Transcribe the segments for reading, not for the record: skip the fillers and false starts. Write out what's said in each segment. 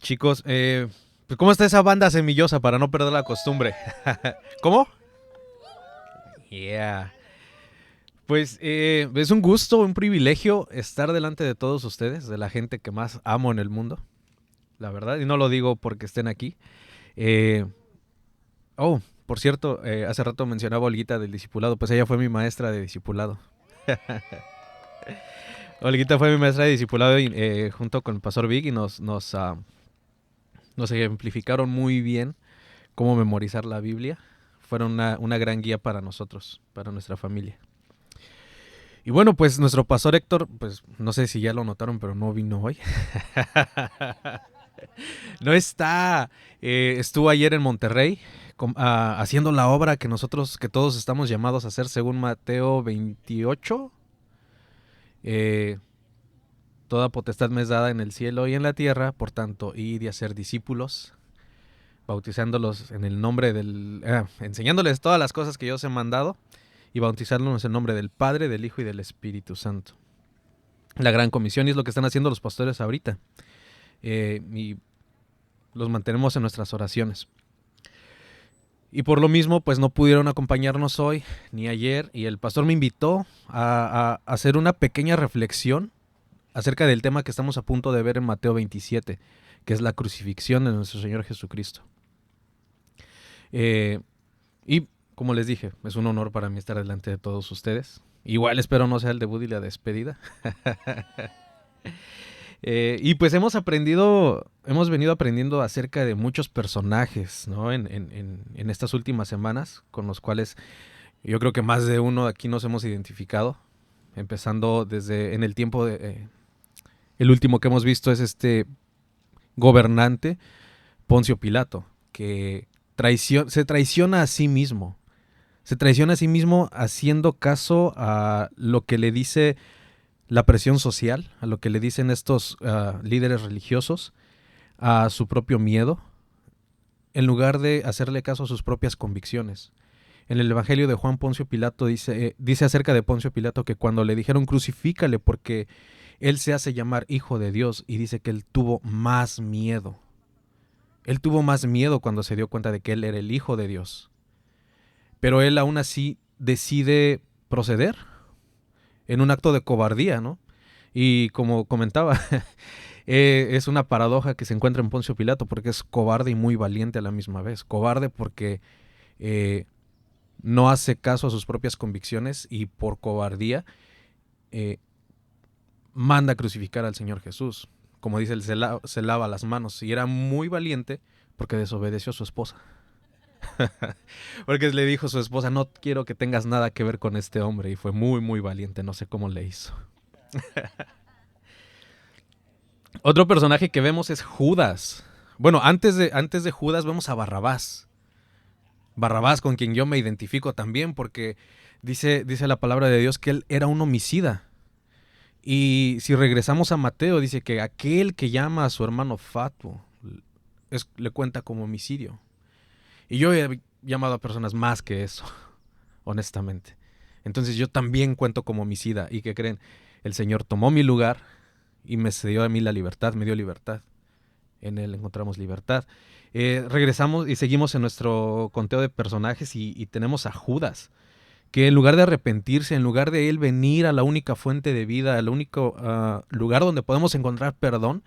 Chicos, pues ¿cómo está esa banda semillosa para no perder la costumbre? ¿Cómo? Yeah. Pues es un gusto, un privilegio estar delante de todos ustedes, de la gente que más amo en el mundo, la verdad, y no lo digo porque estén aquí. Eh, oh, por cierto, hace rato mencionaba a Olguita del discipulado, pues ella fue mi maestra de discipulado. Olguita fue mi maestra de discipulado junto con el pastor Vic y nos ejemplificaron muy bien cómo memorizar la Biblia. Fueron una gran guía para nosotros, para nuestra familia. Y bueno, pues nuestro pastor Héctor, pues no sé si ya lo notaron, pero no vino hoy. No está. Estuvo ayer en Monterrey haciendo la obra que todos estamos llamados a hacer según Mateo 28. Eh, Toda potestad me es dada en el cielo y en la tierra, por tanto, id y hacer discípulos, bautizándolos en el nombre enseñándoles todas las cosas que yo os he mandado y bautizándolos en el nombre del Padre, del Hijo y del Espíritu Santo. La gran comisión, y es lo que están haciendo los pastores ahorita. Y los mantenemos en nuestras oraciones. Y por lo mismo, pues no pudieron acompañarnos hoy ni ayer, y el pastor me invitó a hacer una pequeña reflexión acerca del tema que estamos a punto de ver en Mateo 27, que es la crucifixión de nuestro Señor Jesucristo. Y como les dije, es un honor para mí estar delante de todos ustedes. Igual espero no sea el debut y la despedida. Y pues hemos venido aprendiendo acerca de muchos personajes, ¿no? En estas últimas semanas, con los cuales yo creo que más de uno aquí nos hemos identificado. Empezando desde en el tiempo el último que hemos visto es este gobernante, Poncio Pilato, que se traiciona a sí mismo. Se traiciona a sí mismo haciendo caso a lo que le dice la presión social, a lo que le dicen estos líderes religiosos, a su propio miedo, en lugar de hacerle caso a sus propias convicciones. En el Evangelio de Juan, Poncio Pilato dice acerca de Poncio Pilato que cuando le dijeron crucifícale porque él se hace llamar hijo de Dios, y dice que él tuvo más miedo. Él tuvo más miedo cuando se dio cuenta de que él era el hijo de Dios. Pero él aún así decide proceder en un acto de cobardía, ¿no? Y como comentaba, es una paradoja que se encuentra en Poncio Pilato, porque es cobarde y muy valiente a la misma vez. Cobarde porque no hace caso a sus propias convicciones, y por cobardía manda a crucificar al Señor Jesús. Como dice, él se lava las manos, y era muy valiente porque desobedeció a su esposa. Porque le dijo a su esposa, no quiero que tengas nada que ver con este hombre, y fue muy, muy valiente, no sé cómo le hizo. Otro personaje que vemos es Judas. Bueno, antes de Judas vemos a Barrabás. Barrabás, con quien yo me identifico también, porque dice la palabra de Dios que él era un homicida. Y si regresamos a Mateo, dice que aquel que llama a su hermano fatuo le cuenta como homicidio. Y yo he llamado a personas más que eso, honestamente. Entonces yo también cuento como homicida. ¿Y qué creen? El Señor tomó mi lugar y me cedió a mí la libertad, me dio libertad. En él encontramos libertad. Regresamos y seguimos en nuestro conteo de personajes, y tenemos a Judas, que en lugar de arrepentirse, en lugar de él venir a la única fuente de vida, al único lugar donde podemos encontrar perdón,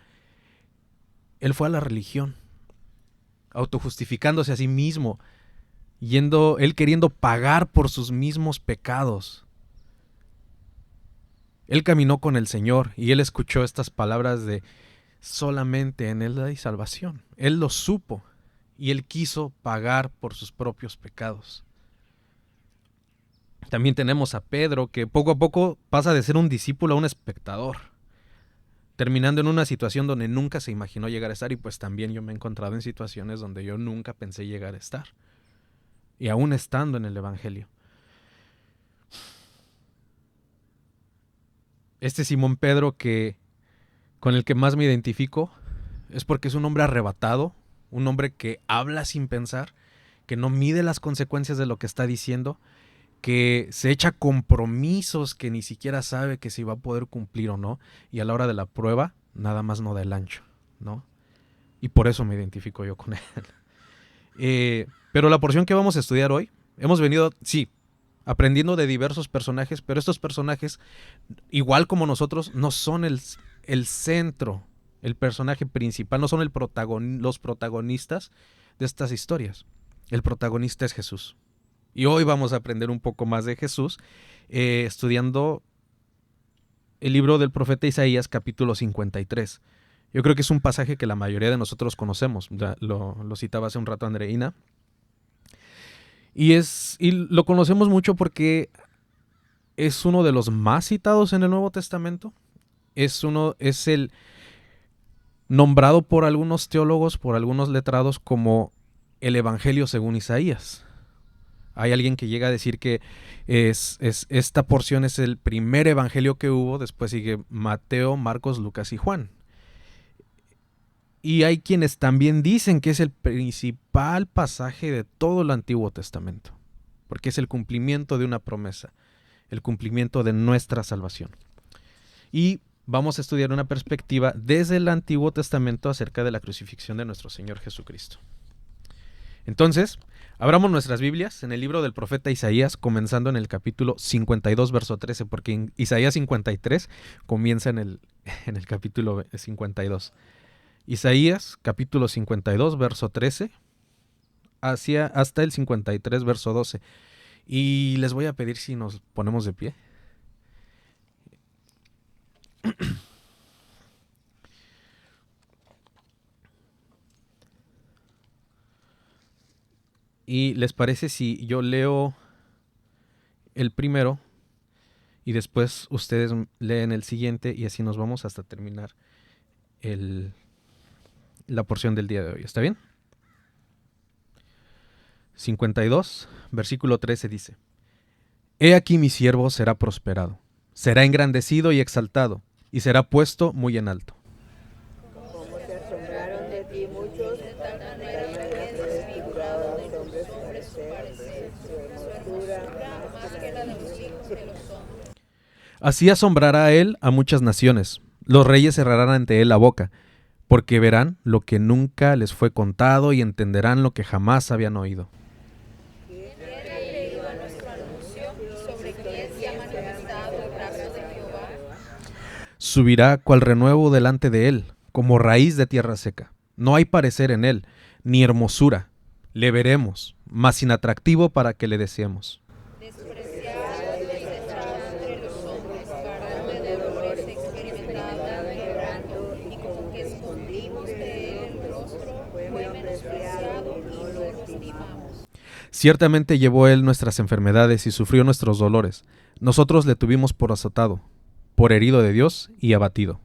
él fue a la religión, autojustificándose a sí mismo, él queriendo pagar por sus mismos pecados. Él caminó con el Señor y él escuchó estas palabras de solamente en él hay salvación. Él lo supo y él quiso pagar por sus propios pecados. También tenemos a Pedro, que poco a poco pasa de ser un discípulo a un espectador, terminando en una situación donde nunca se imaginó llegar a estar. Y pues también yo me he encontrado en situaciones donde yo nunca pensé llegar a estar, y aún estando en el Evangelio. Este Simón Pedro, con el que más me identifico, es porque es un hombre arrebatado, un hombre que habla sin pensar, que no mide las consecuencias de lo que está diciendo, que se echa compromisos que ni siquiera sabe que si va a poder cumplir o no, y a la hora de la prueba nada más no da el ancho, ¿no? y por eso me identifico yo con él. Pero la porción que vamos a estudiar hoy, hemos venido, sí, aprendiendo de diversos personajes, pero estos personajes, igual como nosotros, no son el centro, el personaje principal, no son los protagonistas de estas historias. El protagonista es Jesús. Y hoy vamos a aprender un poco más de Jesús, estudiando el libro del profeta Isaías, capítulo 53. Yo creo que es un pasaje que la mayoría de nosotros conocemos. Lo citaba hace un rato Andreina. Y lo conocemos mucho porque es uno de los más citados en el Nuevo Testamento. Es el nombrado por algunos teólogos, por algunos letrados, como el Evangelio según Isaías. Hay alguien que llega a decir que esta porción es el primer evangelio que hubo, después sigue Mateo, Marcos, Lucas y Juan. Y hay quienes también dicen que es el principal pasaje de todo el Antiguo Testamento, porque es el cumplimiento de una promesa, el cumplimiento de nuestra salvación. Y vamos a estudiar una perspectiva desde el Antiguo Testamento acerca de la crucifixión de nuestro Señor Jesucristo. Entonces, abramos nuestras Biblias en el libro del profeta Isaías, comenzando en el capítulo 52, verso 13, porque en Isaías 53 comienza en el capítulo 52. Isaías, capítulo 52, verso 13, hasta el 53, verso 12. Y les voy a pedir si nos ponemos de pie. ¿Y les parece si yo leo el primero y después ustedes leen el siguiente y así nos vamos hasta terminar la porción del día de hoy? ¿Está bien? 52, versículo 13 dice: He aquí mi siervo será prosperado, será engrandecido y exaltado, y será puesto muy en alto. Como se asombraron de ti muchos, de tal manera que has desfigurado de los hombres su parecer, su hermosura más que la de los hijos de los hombres. Así asombrará a él a muchas naciones, los reyes cerrarán ante él la boca, porque verán lo que nunca les fue contado y entenderán lo que jamás habían oído. ¿Quién ha creído a nuestro anuncio y sobre quién se ha manifestado el brazo de Jehová? Subirá cual renuevo delante de él, como raíz de tierra seca. No hay parecer en él, ni hermosura. Le veremos, mas sin atractivo para que le deseemos. Despreciado y desechado entre los hombres, varón de dolores experimentado, llorando, y como que escondimos de él el rostro, fue menospreciado y no lo estimamos. Ciertamente llevó él nuestras enfermedades y sufrió nuestros dolores. Nosotros le tuvimos por azotado, por herido de Dios y abatido.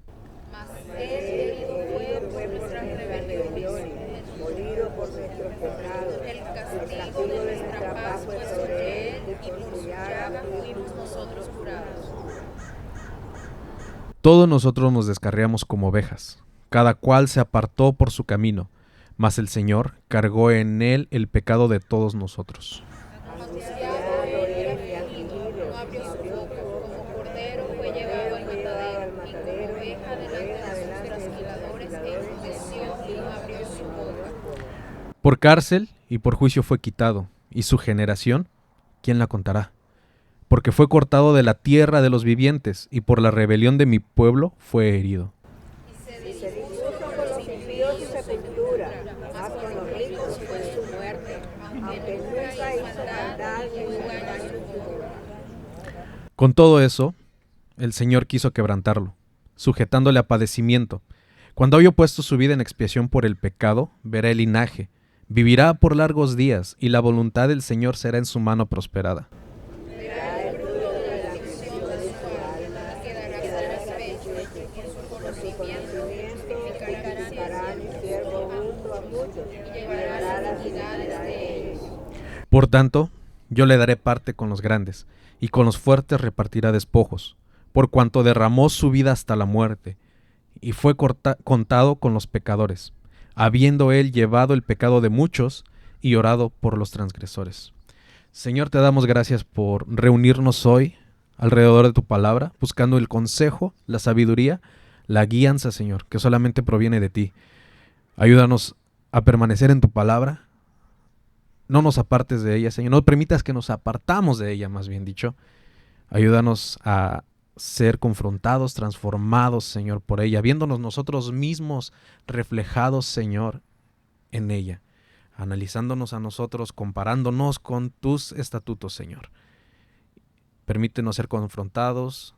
Mas él herido fue por nuestras rebeliones, molido por nuestros pecados. El castigo de nuestra paz fue sobre él, y por su llaga fuimos nosotros curados. Todos nosotros nos descarriamos como ovejas, cada cual se apartó por su camino, mas el Señor cargó en él el pecado de todos nosotros. Anunciado era afligido, no abrió su boca, como cordero fue llevado al matadero, y como oveja delante de sus trasquiladores, enmudeció y no abrió su boca. Por cárcel y por juicio fue quitado, y su generación, ¿quién la contará? Porque fue cortado de la tierra de los vivientes, y por la rebelión de mi pueblo fue herido. Y se dispuso con los impíos su sepultura, mas con los ricos fue su muerte, aunque nunca hizo maldad ni hubo daño en su boca. Con todo eso, el Señor quiso quebrantarlo, sujetándole a padecimiento. Cuando haya puesto su vida en expiación por el pecado, verá el linaje, vivirá por largos días, y la voluntad del Señor será en su mano prosperada. Verá el fruto de la aflicción de su alma, y quedará satisfecho en su conocimiento, vivificará mi siervo junto a muchos, y llevará las dignidades de ellos. Por tanto, yo le daré parte con los grandes, y con los fuertes repartirá despojos, por cuanto derramó su vida hasta la muerte, y fue contado con los pecadores, habiendo él llevado el pecado de muchos y orado por los transgresores. Señor, te damos gracias por reunirnos hoy alrededor de tu palabra, buscando el consejo, la sabiduría, la guianza, Señor, que solamente proviene de ti. Ayúdanos a permanecer en tu palabra. No nos apartes de ella, Señor. No permitas que nos apartamos de ella, más bien dicho. Ayúdanos a ser confrontados, transformados, Señor, por ella, viéndonos nosotros mismos reflejados, Señor, en ella, analizándonos a nosotros, comparándonos con tus estatutos, Señor. Permítenos ser confrontados,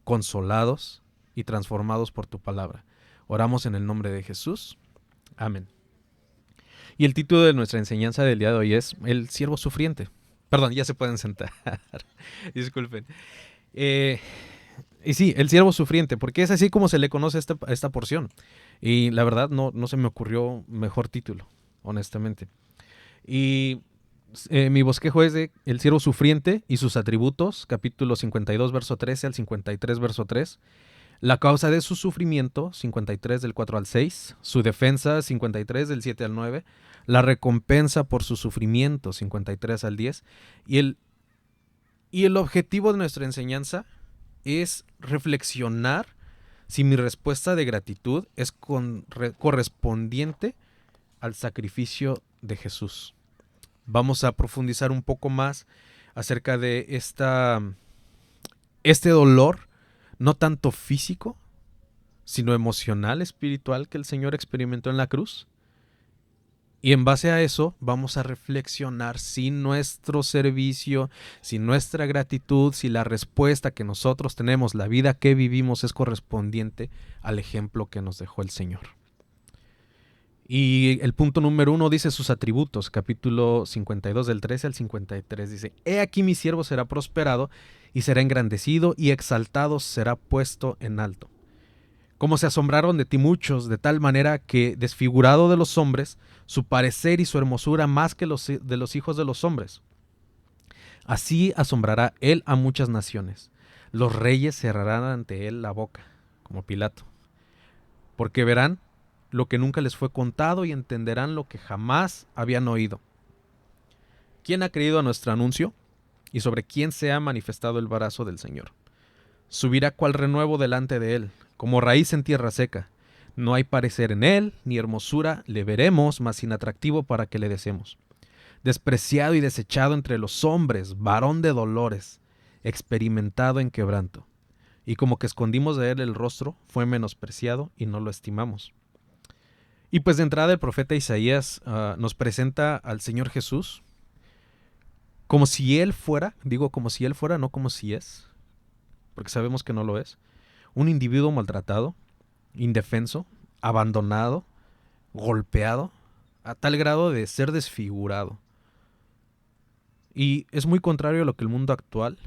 consolados y transformados por tu palabra. Oramos en el nombre de Jesús. Amén. Y el título de nuestra enseñanza del día de hoy es El siervo sufriente. Perdón, ya se pueden sentar. Disculpen. Y sí, el siervo sufriente, porque es así como se le conoce esta porción. Y la verdad no se me ocurrió mejor título, honestamente. Y mi bosquejo es de El siervo sufriente y sus atributos, capítulo 52, verso 13 al 53, verso 3. La causa de su sufrimiento, 53 del 4 al 6. Su defensa, 53 del 7 al 9. La recompensa por su sufrimiento, 53 al 10. Y el objetivo de nuestra enseñanza es reflexionar si mi respuesta de gratitud es correspondiente al sacrificio de Jesús. Vamos a profundizar un poco más acerca de este dolor, no tanto físico, sino emocional, espiritual, que el Señor experimentó en la cruz. Y en base a eso vamos a reflexionar si nuestro servicio, si nuestra gratitud, si la respuesta que nosotros tenemos, la vida que vivimos es correspondiente al ejemplo que nos dejó el Señor. Y el punto número 1 dice sus atributos, capítulo 52 del 13 al 53, dice: He aquí mi siervo será prosperado y será engrandecido y exaltado será puesto en alto. Como se asombraron de ti muchos, de tal manera que, desfigurado de los hombres, su parecer y su hermosura más que de los hijos de los hombres. Así asombrará él a muchas naciones. Los reyes cerrarán ante él la boca, como Pilato, porque verán lo que nunca les fue contado y entenderán lo que jamás habían oído. ¿Quién ha creído a nuestro anuncio? ¿Y sobre quién se ha manifestado el brazo del Señor? Subirá cual renuevo delante de él, como raíz en tierra seca. No hay parecer en él, ni hermosura le veremos, mas inatractivo para que le deseemos. Despreciado y desechado entre los hombres, varón de dolores, experimentado en quebranto. Y como que escondimos de él el rostro, fue menospreciado y no lo estimamos. Y pues de entrada el profeta Isaías nos presenta al Señor Jesús como si él fuera, digo como si él fuera, no como si es, porque sabemos que no lo es, un individuo maltratado, indefenso, abandonado, golpeado, a tal grado de ser desfigurado. Y es muy contrario a lo que el mundo actual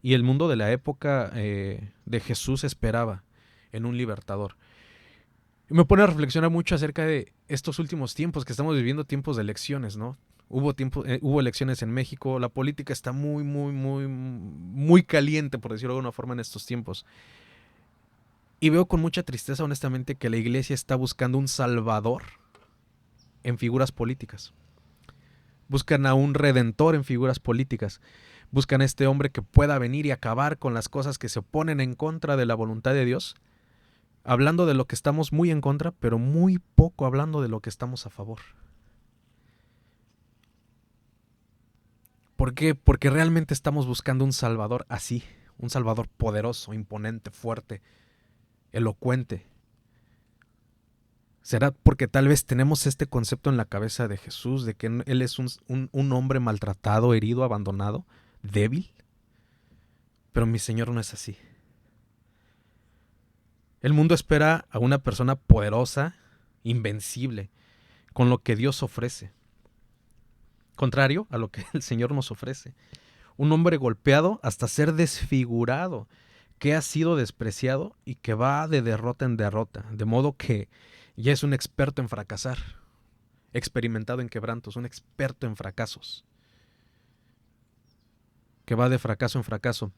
y el mundo de la época de Jesús esperaba en un libertador. Y me pone a reflexionar mucho acerca de estos últimos tiempos, que estamos viviendo tiempos de elecciones, ¿no? Hubo elecciones en México, la política está muy caliente, por decirlo de alguna forma, en estos tiempos. Y veo con mucha tristeza, honestamente, que la iglesia está buscando un salvador en figuras políticas. Buscan a un redentor en figuras políticas. Buscan a este hombre que pueda venir y acabar con las cosas que se oponen en contra de la voluntad de Dios, hablando de lo que estamos muy en contra, pero muy poco hablando de lo que estamos a favor. ¿Por qué? Porque realmente estamos buscando un salvador así, un salvador poderoso, imponente, fuerte, elocuente. ¿Será porque tal vez tenemos este concepto en la cabeza de Jesús, de que Él es un hombre maltratado, herido, abandonado, débil? Pero mi Señor no es así. El mundo espera a una persona poderosa, invencible, con lo que Dios ofrece. Contrario a lo que el Señor nos ofrece. Un hombre golpeado hasta ser desfigurado, que ha sido despreciado y que va de derrota en derrota, de modo que ya es un experto en fracasar, experimentado en quebrantos, un experto en fracasos, que va de fracaso en fracaso.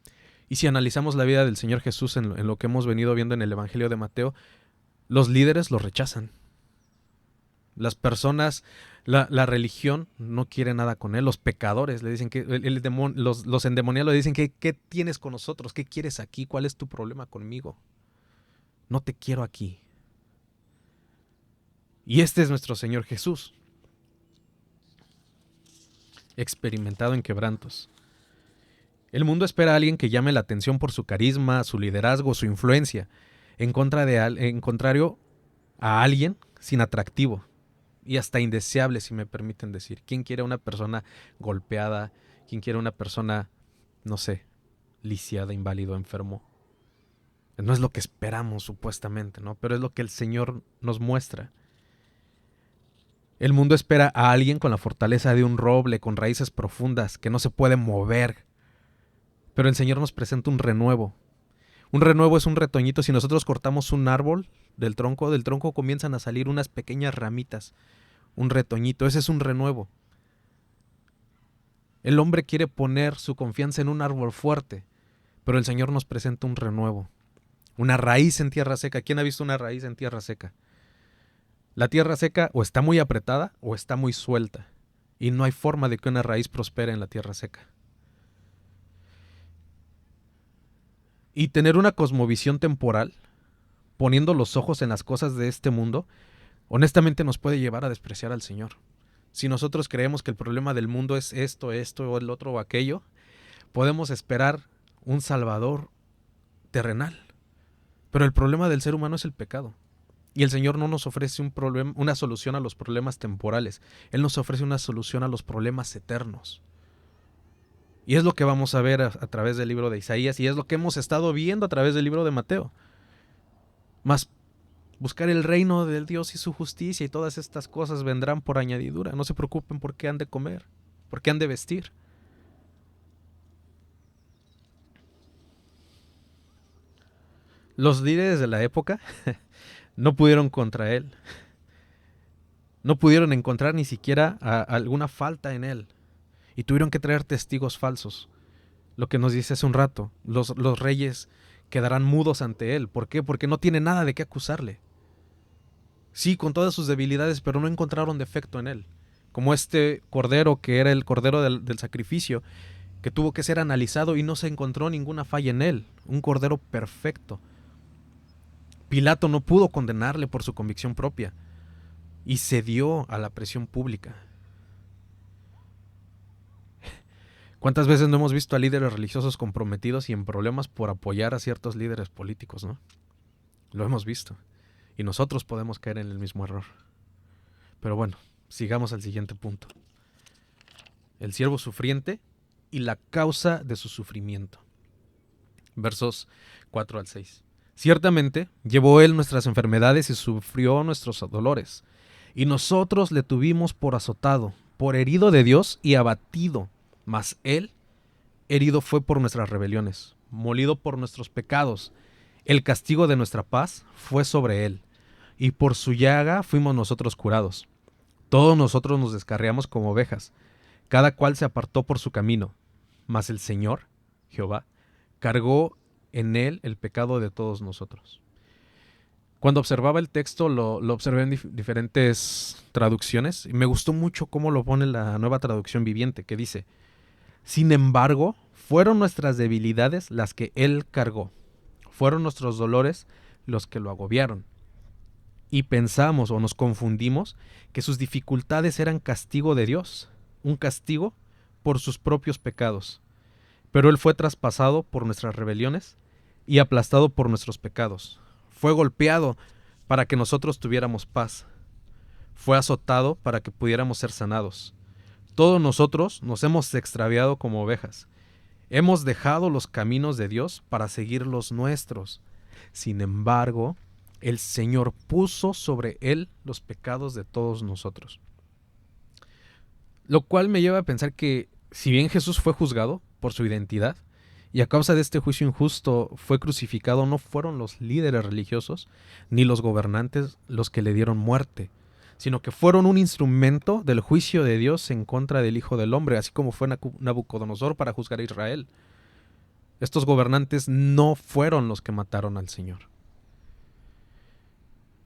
Y si analizamos la vida del Señor Jesús en lo que hemos venido viendo en el Evangelio de Mateo, los líderes lo rechazan. Las personas, la religión no quiere nada con él. Los pecadores le dicen que los endemoniados le dicen que ¿qué tienes con nosotros? ¿Qué quieres aquí? ¿Cuál es tu problema conmigo? No te quiero aquí. Y este es nuestro Señor Jesús, experimentado en quebrantos. El mundo espera a alguien que llame la atención por su carisma, su liderazgo, su influencia, en contrario a alguien sin atractivo y hasta indeseable, si me permiten decir. ¿Quién quiere una persona golpeada? ¿Quién quiere una persona, no sé, lisiada, inválido, enfermo? No es lo que esperamos supuestamente, ¿no? Pero es lo que el Señor nos muestra. El mundo espera a alguien con la fortaleza de un roble, con raíces profundas, que no se puede mover. Pero el Señor nos presenta un renuevo. Un renuevo es un retoñito. Si nosotros cortamos un árbol del tronco comienzan a salir unas pequeñas ramitas. Un retoñito, ese es un renuevo. El hombre quiere poner su confianza en un árbol fuerte, pero el Señor nos presenta un renuevo. Una raíz en tierra seca. ¿Quién ha visto una raíz en tierra seca? La tierra seca o está muy apretada o está muy suelta. Y no hay forma de que una raíz prospere en la tierra seca. Y tener una cosmovisión temporal, poniendo los ojos en las cosas de este mundo, honestamente nos puede llevar a despreciar al Señor. Si nosotros creemos que el problema del mundo es esto, o el otro o aquello, podemos esperar un Salvador terrenal. Pero el problema del ser humano es el pecado. Y el Señor no nos ofrece una solución a los problemas temporales. Él nos ofrece una solución a los problemas eternos. Y es lo que vamos a ver a través del libro de Isaías y es lo que hemos estado viendo a través del libro de Mateo. Mas buscar el reino del Dios y su justicia y todas estas cosas vendrán por añadidura. No se preocupen por qué han de comer, por qué han de vestir. Los líderes de la época no pudieron contra él. No pudieron encontrar ni siquiera alguna falta en él. Y tuvieron que traer testigos falsos. Lo que nos dice hace un rato, los reyes quedarán mudos ante él. ¿Por qué? Porque no tiene nada de qué acusarle. Sí, con todas sus debilidades, pero no encontraron defecto en él. Como este cordero que era el cordero del sacrificio, que tuvo que ser analizado y no se encontró ninguna falla en él. Un cordero perfecto. Pilato no pudo condenarle por su convicción propia y cedió a la presión pública. ¿Cuántas veces no hemos visto a líderes religiosos comprometidos y en problemas por apoyar a ciertos líderes políticos, ¿no? Lo hemos visto. Y nosotros podemos caer en el mismo error. Pero bueno, sigamos al siguiente punto. El siervo sufriente y la causa de su sufrimiento. Versos 4 al 6. Ciertamente llevó él nuestras enfermedades y sufrió nuestros dolores. Y nosotros le tuvimos por azotado, por herido de Dios y abatido. Mas él herido fue por nuestras rebeliones, molido por nuestros pecados. El castigo de nuestra paz fue sobre él, y por su llaga fuimos nosotros curados. Todos nosotros nos descarriamos como ovejas, cada cual se apartó por su camino. Mas el Señor, Jehová, cargó en él el pecado de todos nosotros. Cuando observaba el texto, lo observé en diferentes traducciones, y me gustó mucho cómo lo pone la Nueva Traducción Viviente, que dice: sin embargo, fueron nuestras debilidades las que él cargó, fueron nuestros dolores los que lo agobiaron. Y pensamos o nos confundimos que sus dificultades eran castigo de Dios, un castigo por sus propios pecados. Pero él fue traspasado por nuestras rebeliones y aplastado por nuestros pecados. Fue golpeado para que nosotros tuviéramos paz. Fue azotado para que pudiéramos ser sanados. Todos nosotros nos hemos extraviado como ovejas. Hemos dejado los caminos de Dios para seguir los nuestros. Sin embargo, el Señor puso sobre él los pecados de todos nosotros. Lo cual me lleva a pensar que, si bien Jesús fue juzgado por su identidad, y a causa de este juicio injusto fue crucificado, no fueron los líderes religiosos ni los gobernantes los que le dieron muerte, sino que fueron un instrumento del juicio de Dios en contra del Hijo del Hombre, así como fue Nabucodonosor para juzgar a Israel. Estos gobernantes no fueron los que mataron al Señor.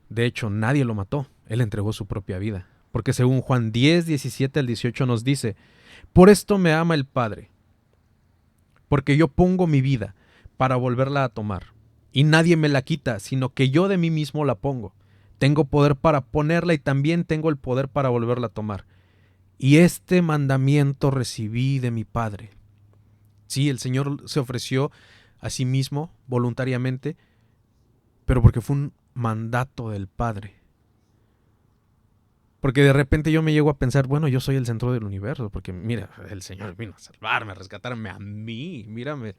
De hecho, nadie lo mató, él entregó su propia vida, porque según Juan 10, 17 al 18 nos dice: por esto me ama el Padre, porque yo pongo mi vida para volverla a tomar, y nadie me la quita, sino que yo de mí mismo la pongo. Tengo poder para ponerla y también tengo el poder para volverla a tomar. Y este mandamiento recibí de mi Padre. Sí, el Señor se ofreció a sí mismo voluntariamente, pero porque fue un mandato del Padre. Porque de repente yo me llego a pensar, bueno, yo soy el centro del universo, porque mira, el Señor vino a salvarme, a rescatarme a mí, mírame,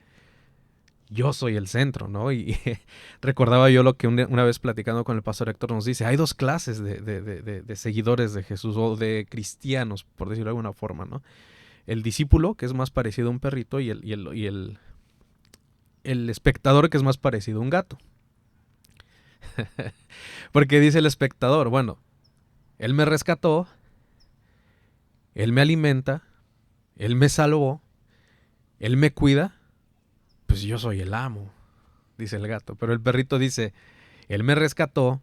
yo soy el centro, ¿no? Y recordaba yo lo que una vez platicando con el pastor Héctor nos dice, hay dos clases de seguidores de Jesús o de cristianos, por decirlo de alguna forma, ¿no? El discípulo, que es más parecido a un perrito, y el espectador, que es más parecido a un gato. Porque dice el espectador, bueno, Él me rescató, Él me alimenta, Él me salvó, Él me cuida, pues yo soy el amo, dice el gato. Pero el perrito dice, Él me rescató,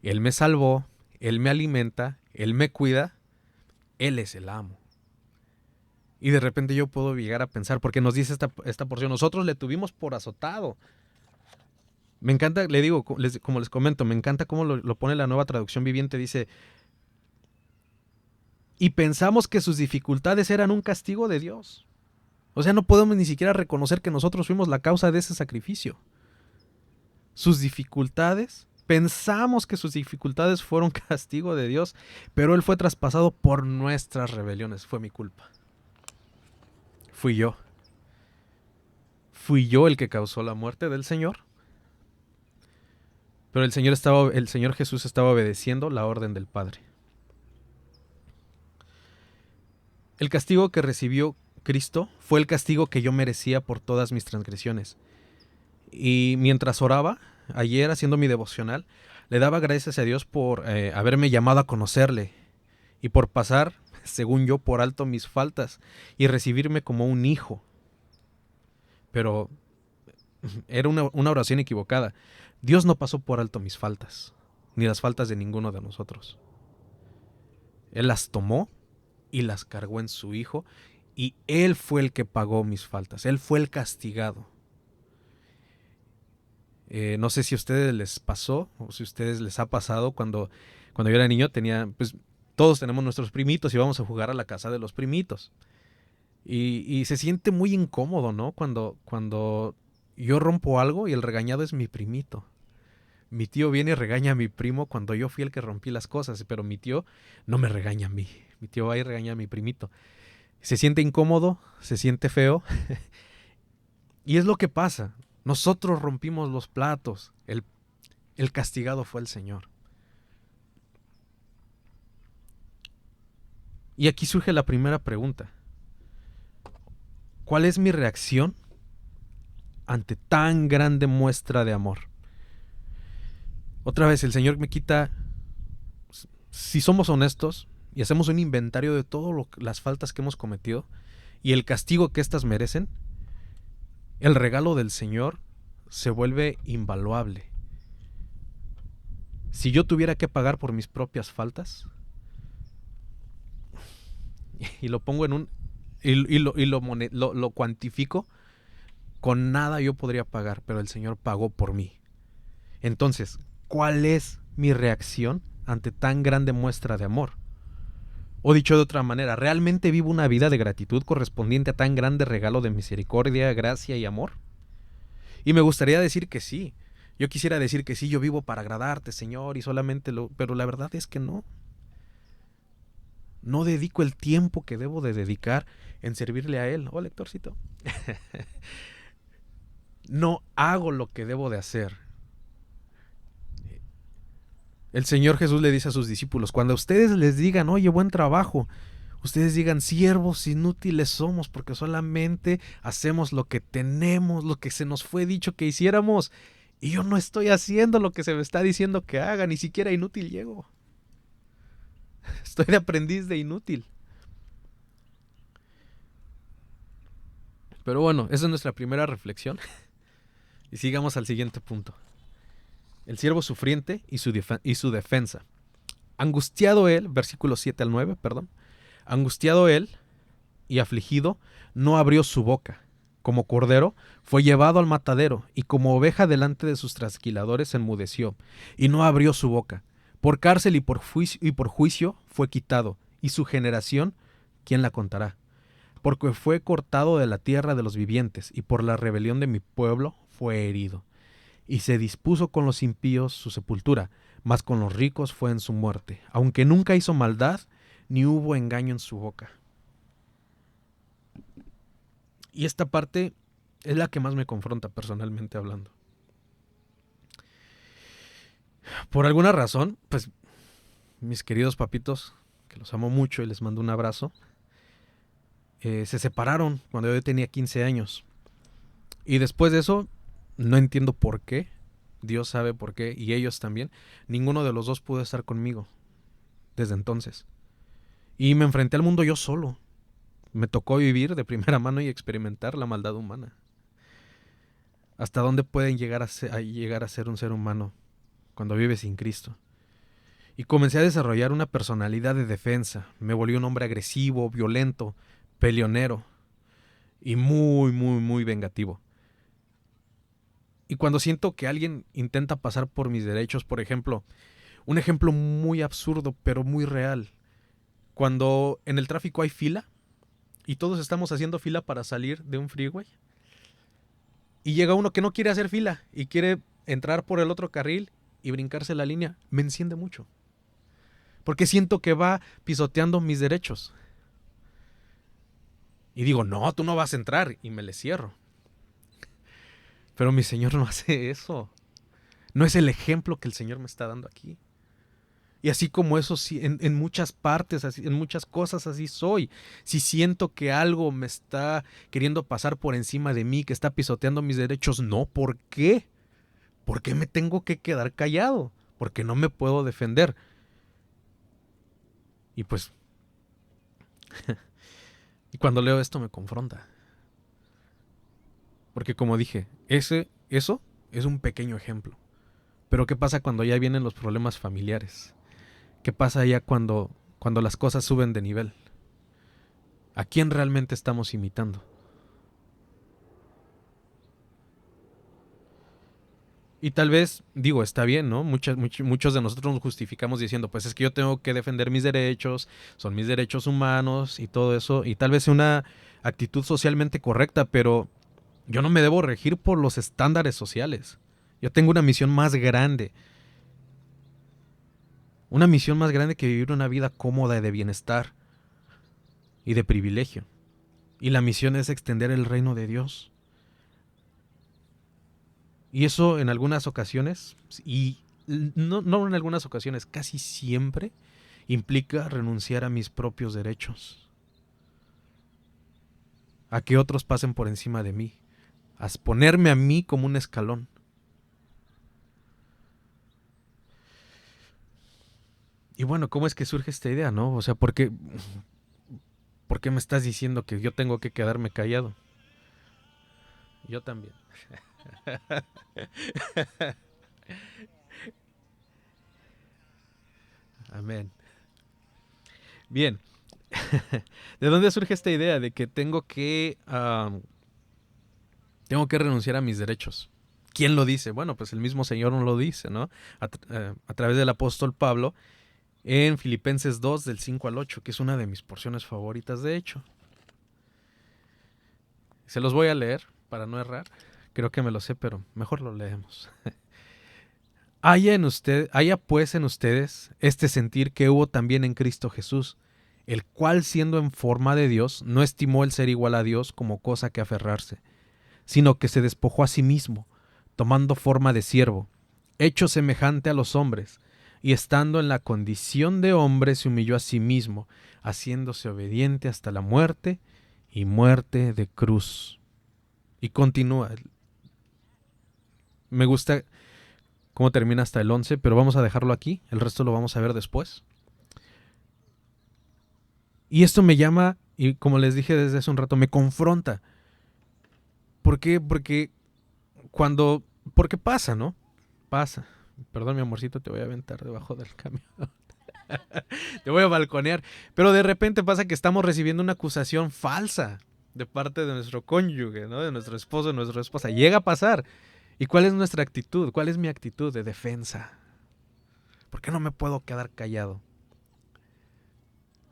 Él me salvó, Él me alimenta, Él me cuida, Él es el amo. Y de repente yo puedo llegar a pensar, porque nos dice esta porción, nosotros le tuvimos por azotado. Me encanta, le digo, como les comento, me encanta cómo lo pone la Nueva Traducción Viviente, dice, y pensamos que sus dificultades eran un castigo de Dios. O sea, no podemos ni siquiera reconocer que nosotros fuimos la causa de ese sacrificio. Sus dificultades, pensamos que sus dificultades fueron castigo de Dios, pero Él fue traspasado por nuestras rebeliones. Fue mi culpa. Fui yo. Fui yo el que causó la muerte del Señor. Pero el Señor Jesús estaba obedeciendo la orden del Padre. El castigo que recibió Cristo fue el castigo que yo merecía por todas mis transgresiones. Y mientras oraba, ayer haciendo mi devocional, le daba gracias a Dios por haberme llamado a conocerle y por pasar, según yo, por alto mis faltas y recibirme como un hijo. Pero era una oración equivocada. Dios no pasó por alto mis faltas, ni las faltas de ninguno de nosotros. Él las tomó y las cargó en su Hijo, y Él fue el que pagó mis faltas. Él fue el castigado. No sé si a ustedes les pasó, o si a ustedes les ha pasado cuando yo era niño, pues todos tenemos nuestros primitos y vamos a jugar a la casa de los primitos. Y se siente muy incómodo, ¿no? Cuando yo rompo algo y el regañado es mi primito. Mi tío viene y regaña a mi primo cuando yo fui el que rompí las cosas, pero mi tío no me regaña a mí. Mi tío va y regaña a mi primito. Se siente incómodo, se siente feo. Y es lo que pasa. Nosotros rompimos los platos. El castigado fue el Señor. Y aquí surge la primera pregunta. ¿Cuál es mi reacción ante tan grande muestra de amor? Otra vez, el Señor me quita, si somos honestos y hacemos un inventario de todas las faltas que hemos cometido y el castigo que éstas merecen, el regalo del Señor se vuelve invaluable. Si yo tuviera que pagar por mis propias faltas, y lo pongo en lo cuantifico, con nada yo podría pagar, pero el Señor pagó por mí. Entonces, ¿cuál es mi reacción ante tan grande muestra de amor? O dicho de otra manera, ¿realmente vivo una vida de gratitud correspondiente a tan grande regalo de misericordia, gracia y amor? Y me gustaría decir que sí. Yo quisiera decir que sí, yo vivo para agradarte, Señor, y solamente pero la verdad es que no. No dedico el tiempo que debo de dedicar en servirle a Él. Oh, lectorcito. No hago lo que debo de hacer. El Señor Jesús le dice a sus discípulos, cuando ustedes les digan, oye, buen trabajo, ustedes digan, siervos inútiles somos, porque solamente hacemos lo que tenemos, lo que se nos fue dicho que hiciéramos, y yo no estoy haciendo lo que se me está diciendo que haga, ni siquiera inútil llego. Estoy de aprendiz de inútil. Pero bueno, esa es nuestra primera reflexión. Y sigamos al siguiente punto. El siervo sufriente y su defensa. Angustiado él, versículos 7 al 9, perdón. Angustiado él y afligido, no abrió su boca. Como cordero, fue llevado al matadero, y como oveja delante de sus trasquiladores enmudeció, y no abrió su boca. Por cárcel y por juicio fue quitado, y su generación, ¿quién la contará? Porque fue cortado de la tierra de los vivientes, y por la rebelión de mi pueblo fue herido. Y se dispuso con los impíos su sepultura, mas con los ricos fue en su muerte, aunque nunca hizo maldad, ni hubo engaño en su boca. Y esta parte es la que más me confronta personalmente hablando. Por alguna razón, pues mis queridos papitos, que los amo mucho y les mando un abrazo, se separaron cuando yo tenía 15 años. Y después de eso, no entiendo por qué, Dios sabe por qué, y ellos también, ninguno de los dos pudo estar conmigo desde entonces. Y me enfrenté al mundo yo solo. Me tocó vivir de primera mano y experimentar la maldad humana. ¿Hasta dónde pueden llegar a ser un ser humano cuando vive sin Cristo? Y comencé a desarrollar una personalidad de defensa. Me volví un hombre agresivo, violento, peleonero y muy vengativo. Y cuando siento que alguien intenta pasar por mis derechos, por ejemplo, un ejemplo muy absurdo pero muy real. Cuando en el tráfico hay fila y todos estamos haciendo fila para salir de un freeway y llega uno que no quiere hacer fila y quiere entrar por el otro carril y brincarse la línea, me enciende mucho. Porque siento que va pisoteando mis derechos. Y digo, no, tú no vas a entrar. Y me le cierro. Pero mi Señor no hace eso. No es el ejemplo que el Señor me está dando aquí. Y así como eso, en muchas partes, así, en muchas cosas así soy. Si siento que algo me está queriendo pasar por encima de mí, que está pisoteando mis derechos, no, ¿por qué? ¿Por qué me tengo que quedar callado? Porque no me puedo defender. Y pues, y cuando leo esto me confronta. Porque como dije, eso es un pequeño ejemplo. Pero ¿qué pasa cuando ya vienen los problemas familiares? ¿Qué pasa ya cuando las cosas suben de nivel? ¿A quién realmente estamos imitando? Y tal vez, digo, está bien, ¿no? Muchos de nosotros nos justificamos diciendo, pues es que yo tengo que defender mis derechos, son mis derechos humanos y todo eso. Y tal vez sea una actitud socialmente correcta, pero yo no me debo regir por los estándares sociales. Yo tengo una misión más grande. Una misión más grande que vivir una vida cómoda y de bienestar y de privilegio. Y la misión es extender el reino de Dios. Y eso en algunas ocasiones, y no en algunas ocasiones, casi siempre implica renunciar a mis propios derechos. A que otros pasen por encima de mí. A ponerme a mí como un escalón. Y bueno, ¿cómo es que surge esta idea, no? O sea, ¿por qué me estás diciendo que yo tengo que quedarme callado? Yo también. Amén. Bien. ¿De dónde surge esta idea de que tengo que renunciar a mis derechos? ¿Quién lo dice? Bueno, pues el mismo Señor nos lo dice, ¿no? A través del apóstol Pablo en Filipenses 2, del 5 al 8, que es una de mis porciones favoritas, de hecho. Se los voy a leer para no errar. Creo que me lo sé, pero mejor lo leemos. Haya pues en ustedes este sentir que hubo también en Cristo Jesús, el cual siendo en forma de Dios, no estimó el ser igual a Dios como cosa que aferrarse, sino que se despojó a sí mismo, tomando forma de siervo, hecho semejante a los hombres, y estando en la condición de hombre se humilló a sí mismo, haciéndose obediente hasta la muerte y muerte de cruz. Y continúa. Me gusta cómo termina hasta el 11, pero vamos a dejarlo aquí, el resto lo vamos a ver después. Y esto me llama, y como les dije desde hace un rato, me confronta. ¿Por qué? Porque pasa, ¿no? Pasa. Perdón, mi amorcito, te voy a aventar debajo del camión. Te voy a balconear. Pero de repente pasa que estamos recibiendo una acusación falsa de parte de nuestro cónyuge, ¿no? De nuestro esposo, de nuestra esposa. Llega a pasar. ¿Y cuál es nuestra actitud? ¿Cuál es mi actitud de defensa? ¿Por qué no me puedo quedar callado?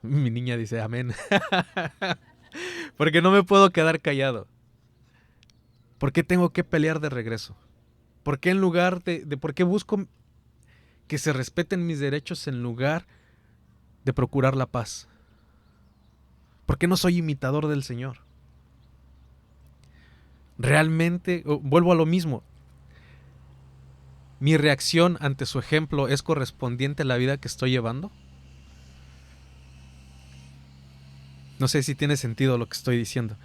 Mi niña dice amén. ¿Por qué no me puedo quedar callado? ¿Por qué tengo que pelear de regreso? ¿Por qué en lugar de por qué busco que se respeten mis derechos en lugar de procurar la paz? ¿Por qué no soy imitador del Señor? Realmente, vuelvo a lo mismo, ¿mi reacción ante su ejemplo es correspondiente a la vida que estoy llevando? No sé si tiene sentido lo que estoy diciendo.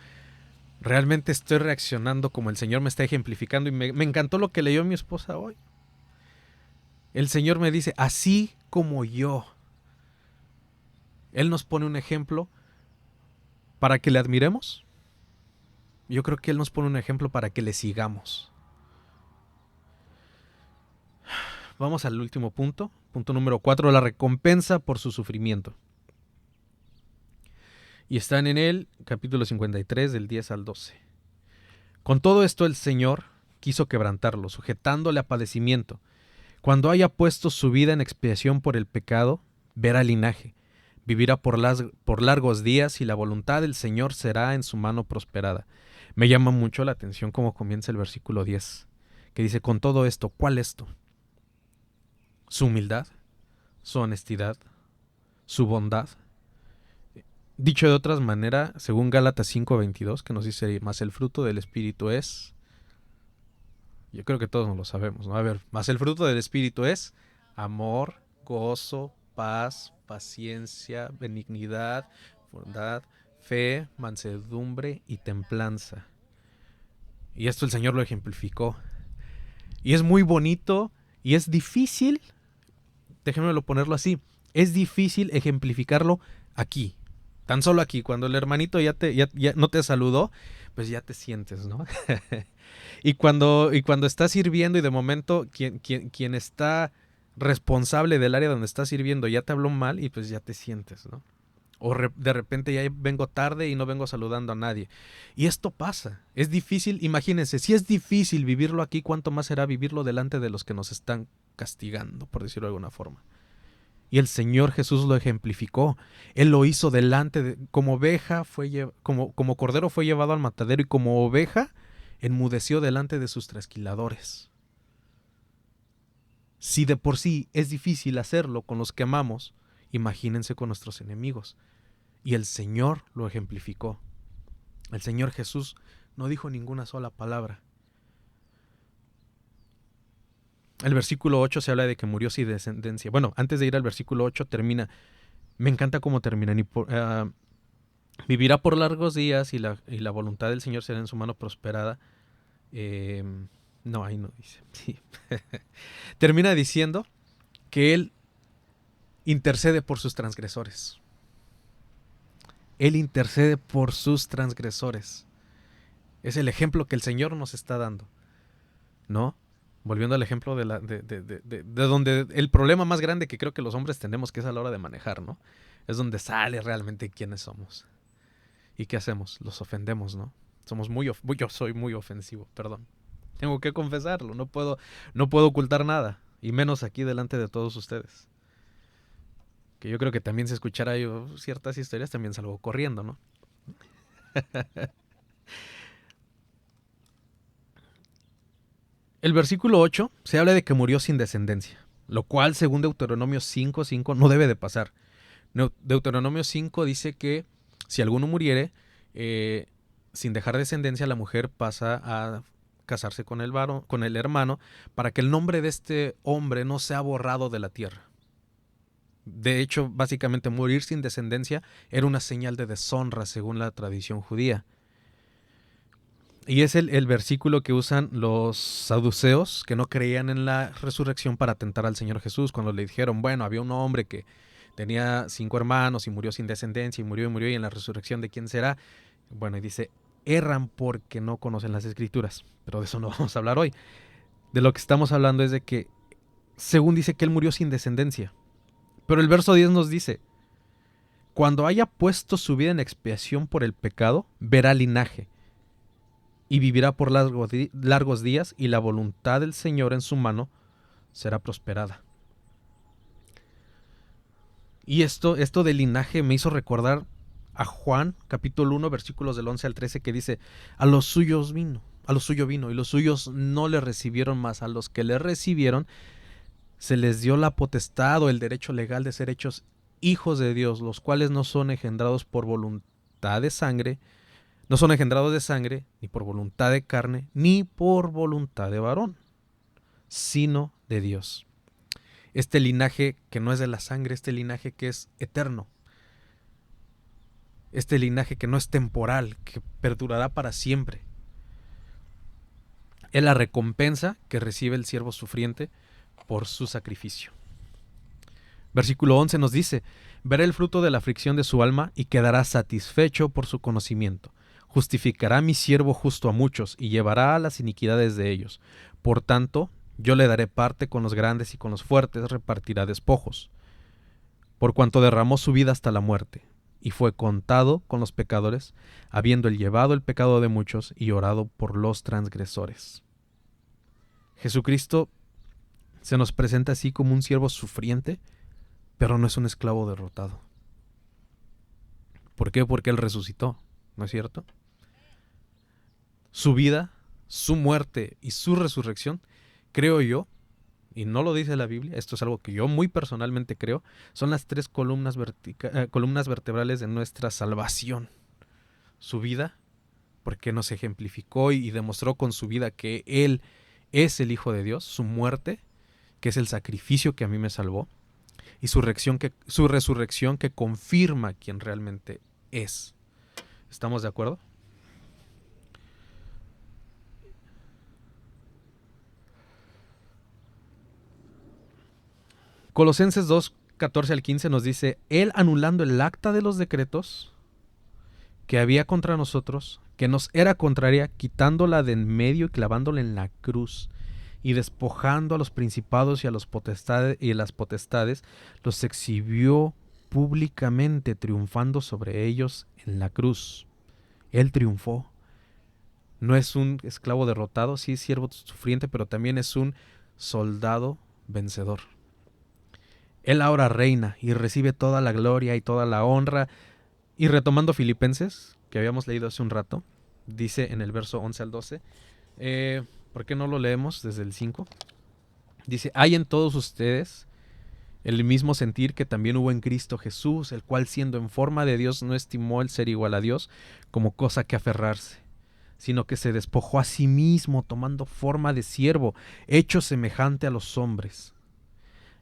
¿Realmente estoy reaccionando como el Señor me está ejemplificando? Y me encantó lo que leyó mi esposa hoy. El Señor me dice, así como yo. Él nos pone un ejemplo para que le admiremos. Yo creo que Él nos pone un ejemplo para que le sigamos. Vamos al último punto. Punto número 4, la recompensa por su sufrimiento. Y están en el capítulo 53 del 10 al 12. Con todo esto el Señor quiso quebrantarlo, sujetándole a padecimiento. Cuando haya puesto su vida en expiación por el pecado, verá linaje. Vivirá por largos días y la voluntad del Señor será en su mano prosperada. Me llama mucho la atención cómo comienza el versículo 10, que dice, con todo esto, ¿cuál esto? Su humildad, su honestidad, su bondad. Dicho de otra manera, según Gálatas 5:22, que nos dice, más el fruto del Espíritu es... Yo creo que todos nos lo sabemos, ¿no? A ver, más el fruto del Espíritu es amor, gozo, paz, paciencia, benignidad, bondad, fe, mansedumbre y templanza. Y esto el Señor lo ejemplificó. Y es muy bonito y es difícil, déjenmelo ponerlo así, es difícil ejemplificarlo aquí. Tan solo aquí, cuando el hermanito ya no te saludó, pues ya te sientes, ¿no? y cuando estás sirviendo y de momento quien está responsable del área donde estás sirviendo ya te habló mal y pues ya te sientes, ¿no? O de repente ya vengo tarde y no vengo saludando a nadie. Y esto pasa, es difícil, imagínense, si es difícil vivirlo aquí, ¿cuánto más será vivirlo delante de los que nos están castigando, por decirlo de alguna forma? Y el Señor Jesús lo ejemplificó. Él lo hizo delante, como oveja como cordero fue llevado al matadero y como oveja enmudeció delante de sus trasquiladores. Si de por sí es difícil hacerlo con los que amamos, imagínense con nuestros enemigos. Y el Señor lo ejemplificó. El Señor Jesús no dijo ninguna sola palabra. El versículo 8 se habla de que murió sin descendencia. Bueno, antes de ir al versículo 8 termina. Me encanta cómo termina. Vivirá por largos días y la voluntad del Señor será en su mano prosperada. No, ahí no dice. Sí. Termina diciendo que Él intercede por sus transgresores. Él intercede por sus transgresores. Es el ejemplo que el Señor nos está dando, ¿no? Volviendo al ejemplo de donde el problema más grande que creo que los hombres tenemos, que es a la hora de manejar, ¿no? Es donde sale realmente quiénes somos. ¿Y qué hacemos? Los ofendemos, ¿no? Yo soy muy ofensivo, perdón. Tengo que confesarlo, no puedo ocultar nada, y menos aquí delante de todos ustedes. Que yo creo que también si escuchara yo ciertas historias también salgo corriendo, ¿no? El versículo 8 se habla de que murió sin descendencia, lo cual según Deuteronomio 5:5 no debe de pasar. Deuteronomio 5 dice que si alguno muriere sin dejar descendencia, la mujer pasa a casarse con el hermano, para que el nombre de este hombre no sea borrado de la tierra. De hecho, básicamente morir sin descendencia era una señal de deshonra según la tradición judía. Y es el versículo que usan los saduceos que no creían en la resurrección para tentar al Señor Jesús, cuando le dijeron, bueno, había un hombre que tenía 5 hermanos y murió sin descendencia y murió y en la resurrección ¿de quién será? Bueno, y dice, erran porque no conocen las escrituras, pero de eso no vamos a hablar hoy. De lo que estamos hablando es de que, según dice que él murió sin descendencia, pero el verso 10 nos dice, cuando haya puesto su vida en expiación por el pecado, verá linaje y vivirá por largos días y la voluntad del Señor en su mano será prosperada. Y esto del linaje me hizo recordar a Juan, capítulo 1, versículos del 11 al 13, que dice, a los suyos vino, a lo suyo vino, y los suyos no le recibieron, más a los que le recibieron se les dio la potestad o el derecho legal de ser hechos hijos de Dios, los cuales no son engendrados por voluntad de sangre, no son engendrados de sangre, ni por voluntad de carne, ni por voluntad de varón, sino de Dios. Este linaje que no es de la sangre, este linaje que es eterno, este linaje que no es temporal, que perdurará para siempre. Es la recompensa que recibe el siervo sufriente por su sacrificio. Versículo 11 nos dice, verá el fruto de la aflicción de su alma y quedará satisfecho por su conocimiento. Justificará mi siervo justo a muchos y llevará las iniquidades de ellos. Por tanto, yo le daré parte con los grandes y con los fuertes repartirá despojos. Por cuanto derramó su vida hasta la muerte, y fue contado con los pecadores, habiendo él llevado el pecado de muchos y orado por los transgresores. Jesucristo se nos presenta así como un siervo sufriente, pero no es un esclavo derrotado. ¿Por qué? Porque él resucitó, ¿no es cierto? Su vida, su muerte y su resurrección, creo yo, y no lo dice la Biblia, esto es algo que yo muy personalmente creo, son las tres columnas vertebrales de nuestra salvación. Su vida, porque nos ejemplificó y demostró con su vida que Él es el Hijo de Dios. Su muerte, que es el sacrificio que a mí me salvó. Y su resurrección que confirma quién realmente es. ¿Estamos de acuerdo? Colosenses 2, 14 al 15 nos dice, Él anulando el acta de los decretos que había contra nosotros, que nos era contraria, quitándola de en medio y clavándola en la cruz, y despojando a los principados y a las potestades, los exhibió públicamente, triunfando sobre ellos en la cruz. Él triunfó. No es un esclavo derrotado, sí es siervo sufriente, pero también es un soldado vencedor. Él ahora reina y recibe toda la gloria y toda la honra. Y retomando Filipenses, que habíamos leído hace un rato, dice en el verso 11 al 12, ¿por qué no lo leemos desde el 5? Dice, hay en todos ustedes el mismo sentir que también hubo en Cristo Jesús, el cual siendo en forma de Dios no estimó el ser igual a Dios como cosa que aferrarse, sino que se despojó a sí mismo tomando forma de siervo, hecho semejante a los hombres.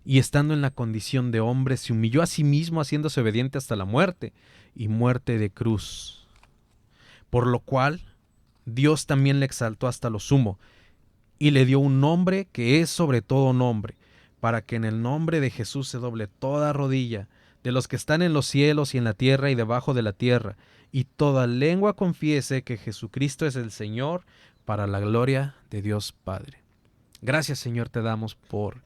Y estando en la condición de hombre, se humilló a sí mismo, haciéndose obediente hasta la muerte, y muerte de cruz. Por lo cual, Dios también le exaltó hasta lo sumo, y le dio un nombre que es sobre todo nombre, para que en el nombre de Jesús se doble toda rodilla, de los que están en los cielos y en la tierra y debajo de la tierra, y toda lengua confiese que Jesucristo es el Señor, para la gloria de Dios Padre. Gracias, Señor, te damos por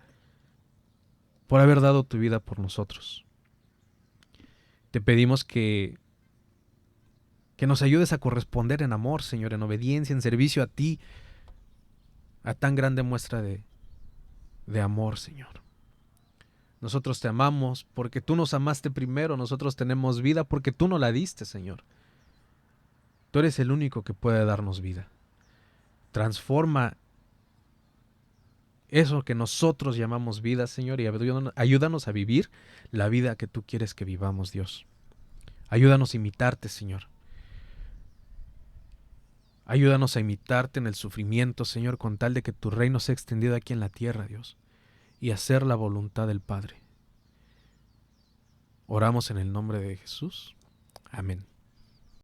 haber dado tu vida por nosotros. Te pedimos que nos ayudes a corresponder en amor, Señor, en obediencia, en servicio a ti, a tan grande muestra de amor, Señor. Nosotros te amamos porque tú nos amaste primero, nosotros tenemos vida porque tú nos la diste, Señor. Tú eres el único que puede darnos vida. Transforma eso que nosotros llamamos vida, Señor, y ayúdanos a vivir la vida que tú quieres que vivamos, Dios. Ayúdanos a imitarte, Señor. Ayúdanos a imitarte en el sufrimiento, Señor, con tal de que tu reino sea extendido aquí en la tierra, Dios, y hacer la voluntad del Padre. Oramos en el nombre de Jesús. Amén.